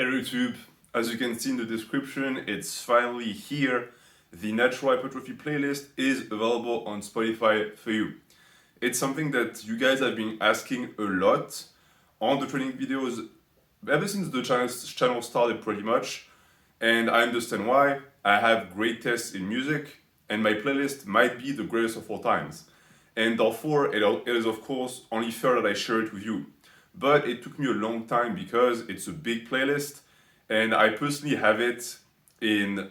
Hey YouTube, as you can see in the description, it's finally here. The Natural Hypertrophy playlist is available on Spotify for you. It's something that you guys have been asking a lot on the training videos ever since the channel started pretty much, and I understand why. I have great tastes in music, and my playlist might be the greatest of all times. And therefore, it is of course only fair that I share it with you. But it took me a long time because it's a big playlist, and I personally have it in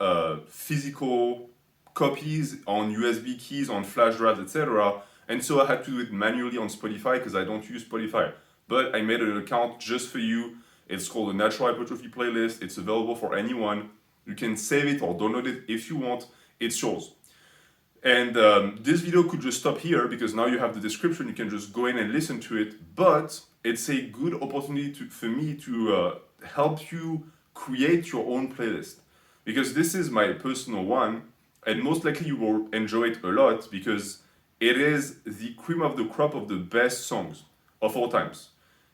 physical copies on USB keys, on flash drives, etc. And so I had to do it manually on Spotify because I don't use Spotify. But I made an account just for you. It's called the Natural Hypertrophy playlist. It's available for anyone. You can save it or download it if you want. It's yours. And this video could just stop here because now you have the description. You can just go in and listen to it. But it's a good opportunity for me to help you create your own playlist, because this is my personal one, and most likely you will enjoy it a lot because it is the cream of the crop of the best songs of all times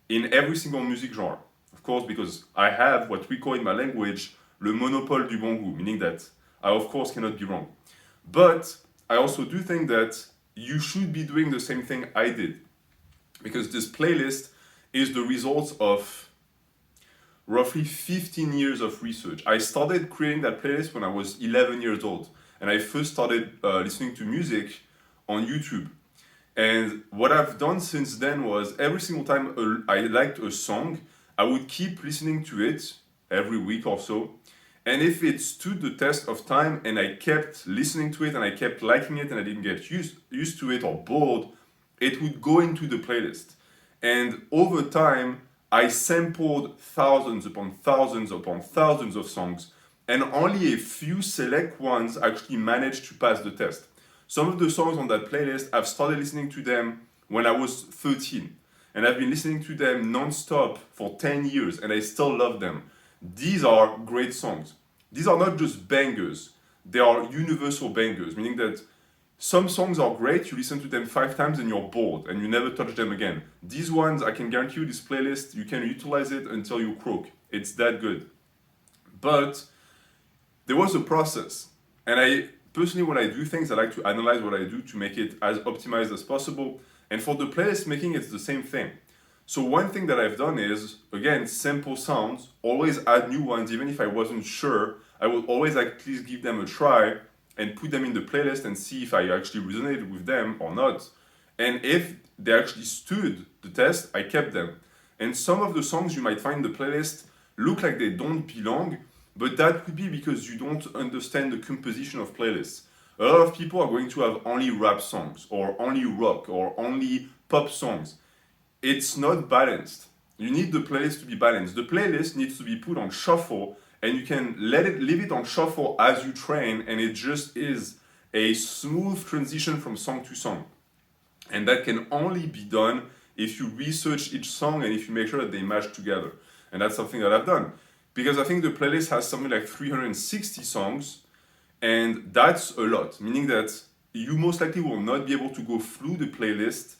in every single music genre. Of course, because I have what we call in my language le monopole du bon goût, meaning that I of course cannot be wrong. But I also do think that you should be doing the same thing I did, because this playlist is the result of roughly 15 years of research. I started creating that playlist when I was 11 years old, and I first started listening to music on YouTube. And what I've done since then was every single time I liked a song, I would keep listening to it every week or so. And if it stood the test of time and I kept listening to it and I kept liking it and I didn't get used to it or bored, it would go into the playlist. And over time, I sampled thousands upon thousands upon thousands of songs, and only a few select ones actually managed to pass the test. Some of the songs on that playlist, I've started listening to them when I was 13, and I've been listening to them non-stop for 10 years, and I still love them. These are great songs. These are not just bangers, they are universal bangers, meaning that some songs are great, you listen to them 5 times and you're bored and you never touch them again. These ones, I can guarantee you, this playlist, you can utilize it until you croak. It's that good. But there was a process. And I personally, when I do things, I like to analyze what I do to make it as optimized as possible. And for the playlist making, it's the same thing. So one thing that I've done is, again, sample sounds, always add new ones. Even if I wasn't sure, I would always at least give them a try and put them in the playlist and see if I actually resonated with them or not. And if they actually stood the test, I kept them. And some of the songs you might find in the playlist look like they don't belong, but that could be because you don't understand the composition of playlists. A lot of people are going to have only rap songs, or only rock, or only pop songs. It's not balanced. You need the playlist to be balanced. The playlist needs to be put on shuffle, and you can leave it on shuffle as you train, and it just is a smooth transition from song to song. And that can only be done if you research each song and if you make sure that they match together. And that's something that I've done, because I think the playlist has something like 360 songs, and that's a lot, meaning that you most likely will not be able to go through the playlist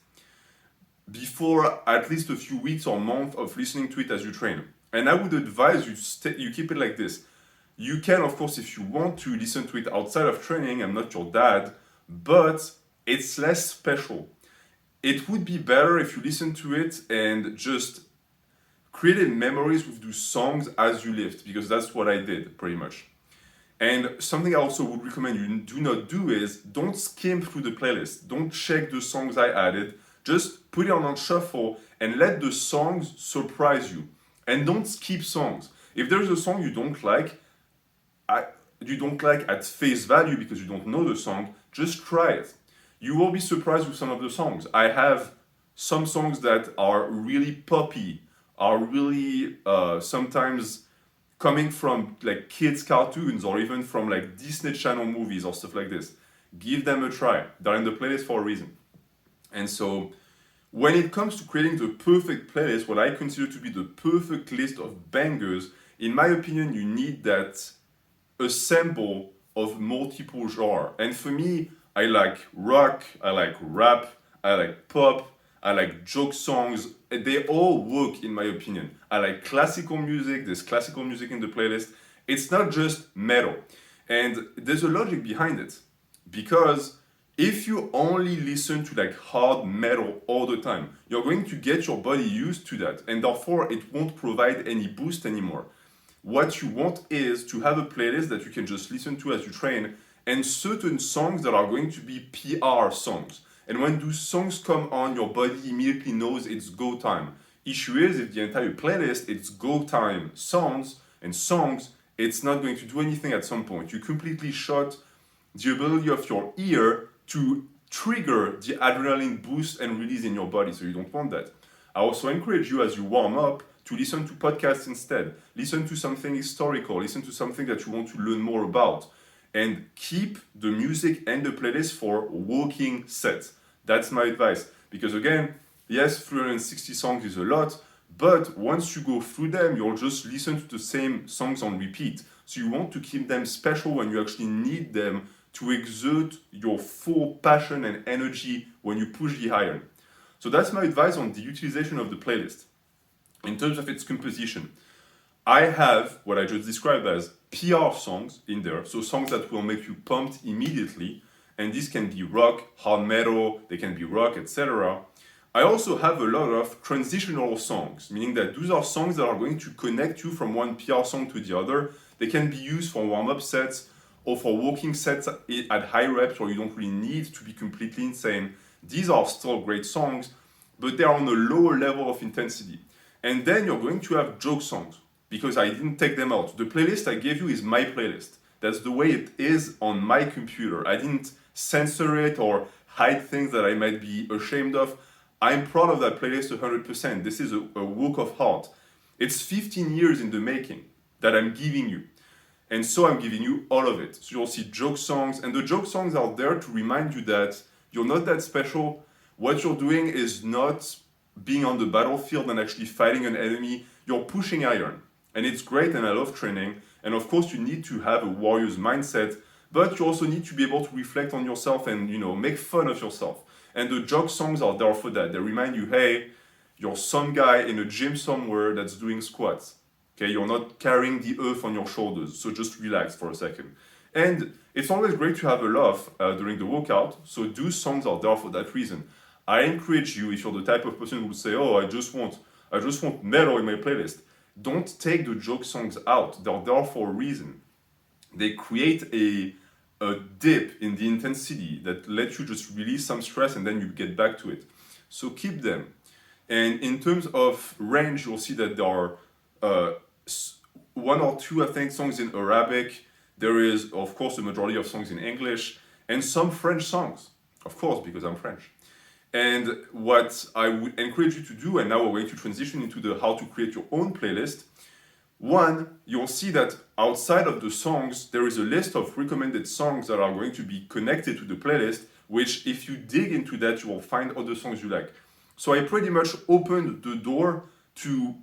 before at least a few weeks or months of listening to it as you train. And I would advise you keep it like this. You can, of course, if you want to listen to it outside of training, I'm not your dad, but it's less special. It would be better if you listen to it and just created memories with those songs as you lift, because that's what I did pretty much. And something I also would recommend you do not do is don't skim through the playlist. Don't check the songs I added. Just put it on shuffle and let the songs surprise you. And don't skip songs. If there's a song you don't like at face value because you don't know the song, just try it. You will be surprised with some of the songs. I have some songs that are really poppy, are really sometimes coming from like kids' cartoons or even from like Disney Channel movies or stuff like this. Give them a try. They're in the playlist for a reason. And so when it comes to creating the perfect playlist, what I consider to be the perfect list of bangers, in my opinion, you need that assemble of multiple genres. And for me, I like rock, I like rap, I like pop, I like joke songs. They all work, in my opinion. I like classical music. There's classical music in the playlist. It's not just metal. And there's a logic behind it. Because if you only listen to like hard metal all the time, you're going to get your body used to that. And therefore, it won't provide any boost anymore. What you want is to have a playlist that you can just listen to as you train, and certain songs that are going to be PR songs. And when those songs come on, your body immediately knows it's go time. Issue is, if the entire playlist it's go time songs, it's not going to do anything at some point. You completely shut the ability of your ear to trigger the adrenaline boost and release in your body, so you don't want that. I also encourage you as you warm up to listen to podcasts instead. Listen to something historical, listen to something that you want to learn more about, and keep the music and the playlist for working sets. That's my advice. Because again, yes, 360 songs is a lot, but once you go through them, you'll just listen to the same songs on repeat. So you want to keep them special when you actually need them to exert your full passion and energy when you push the iron. So that's my advice on the utilization of the playlist. In terms of its composition, I have what I just described as PR songs in there, so songs that will make you pumped immediately, and this can be rock, hard metal, they can be rock, etc. I also have a lot of transitional songs, meaning that those are songs that are going to connect you from one PR song to the other. They can be used for warm-up sets or for walking sets at high reps where you don't really need to be completely insane. These are still great songs, but they're on a lower level of intensity. And then you're going to have joke songs, because I didn't take them out. The playlist I gave you is my playlist. That's the way it is on my computer. I didn't censor it or hide things that I might be ashamed of. I'm proud of that playlist 100%. This is a work of art. It's 15 years in the making that I'm giving you. And so I'm giving you all of it. So you'll see joke songs, and the joke songs are there to remind you that you're not that special. What you're doing is not being on the battlefield and actually fighting an enemy. You're pushing iron. And it's great, and I love training. And of course, you need to have a warrior's mindset, but you also need to be able to reflect on yourself and, make fun of yourself. And the joke songs are there for that. They remind you, hey, you're some guy in a gym somewhere that's doing squats. Okay, you're not carrying the earth on your shoulders, so just relax for a second. And it's always great to have a laugh during the workout, so those songs are there for that reason. I encourage you, if you're the type of person who would say, oh, I just want metal in my playlist, don't take the joke songs out. They're there for a reason. They create a dip in the intensity that lets you just release some stress and then you get back to it. So keep them. And in terms of range, you'll see that there are one or two, I think, songs in Arabic. There is, of course, the majority of songs in English, and some French songs, of course, because I'm French. And what I would encourage you to do, and now we're going to transition into the how to create your own playlist. One, you'll see that outside of the songs, there is a list of recommended songs that are going to be connected to the playlist, which if you dig into that, you will find other songs you like. So I pretty much opened the door to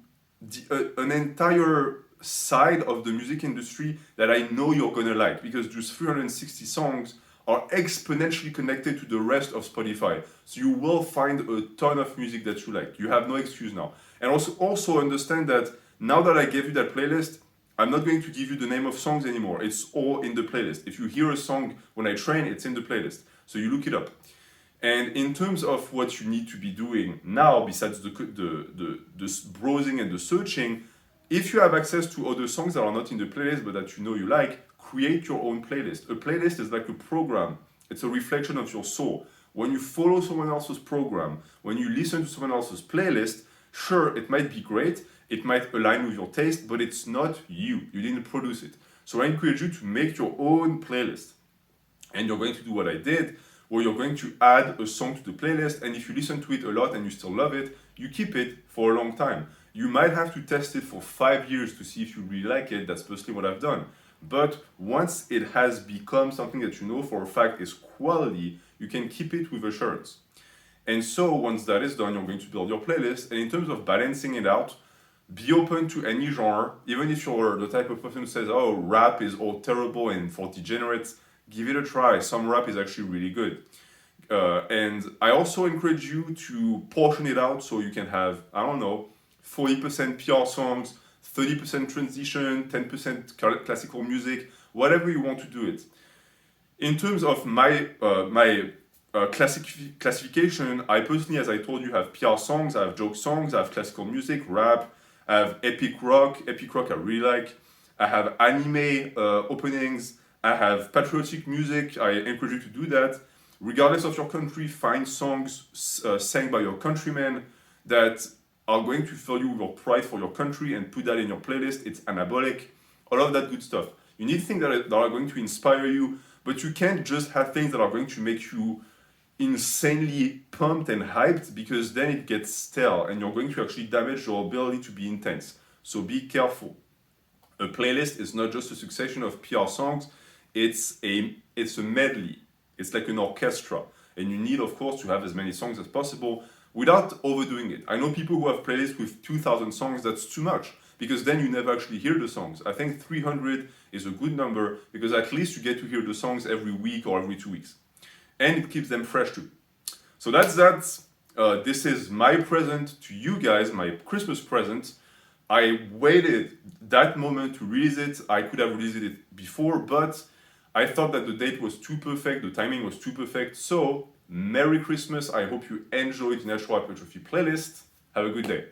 an entire side of the music industry that I know you're gonna like, because those 360 songs are exponentially connected to the rest of Spotify. So you will find a ton of music that you like. You have no excuse now. And also understand that now that I gave you that playlist, I'm not going to give you the name of songs anymore. It's all in the playlist. If you hear a song when I train, it's in the playlist. So you look it up. And in terms of what you need to be doing now, besides the browsing and the searching, if you have access to other songs that are not in the playlist but that you like, create your own playlist. A playlist is like a program. It's a reflection of your soul. When you follow someone else's program, when you listen to someone else's playlist, sure, it might be great, it might align with your taste, but it's not you. You didn't produce it. So I encourage you to make your own playlist. And you're going to do what I did, where you're going to add a song to the playlist, and if you listen to it a lot and you still love it, you keep it for a long time. You might have to test it for 5 years to see if you really like it. That's personally what I've done. But once it has become something that you know for a fact is quality, you can keep it with assurance. And so once that is done, you're going to build your playlist. And in terms of balancing it out, be open to any genre. Even if you're the type of person who says, oh, rap is all terrible and for degenerates, give it a try. Some rap is actually really good. And I also encourage you to portion it out so you can have, I don't know, 40% PR songs, 30% transition, 10% classical music, whatever you want to do it. In terms of my classification, I personally, as I told you, have PR songs, I have joke songs, I have classical music, rap, I have epic rock. Epic rock I really like. I have anime openings. I have patriotic music. I encourage you to do that. Regardless of your country, find songs sang by your countrymen that are going to fill you with your pride for your country and put that in your playlist. It's anabolic, all of that good stuff. You need things that are going to inspire you, but you can't just have things that are going to make you insanely pumped and hyped, because then it gets stale and you're going to actually damage your ability to be intense. So be careful. A playlist is not just a succession of PR songs, it's a medley. It's like an orchestra. And you need, of course, to have as many songs as possible without overdoing it. I know people who have playlists with 2,000 songs, that's too much, because then you never actually hear the songs. I think 300 is a good number, because at least you get to hear the songs every week or every 2 weeks. And it keeps them fresh too. So that's that. This is my present to you guys, my Christmas present. I waited that moment to release it. I could have released it before, but I thought that the date was too perfect, the timing was too perfect. So, Merry Christmas. I hope you enjoyed the Natural Hypertrophy playlist. Have a good day.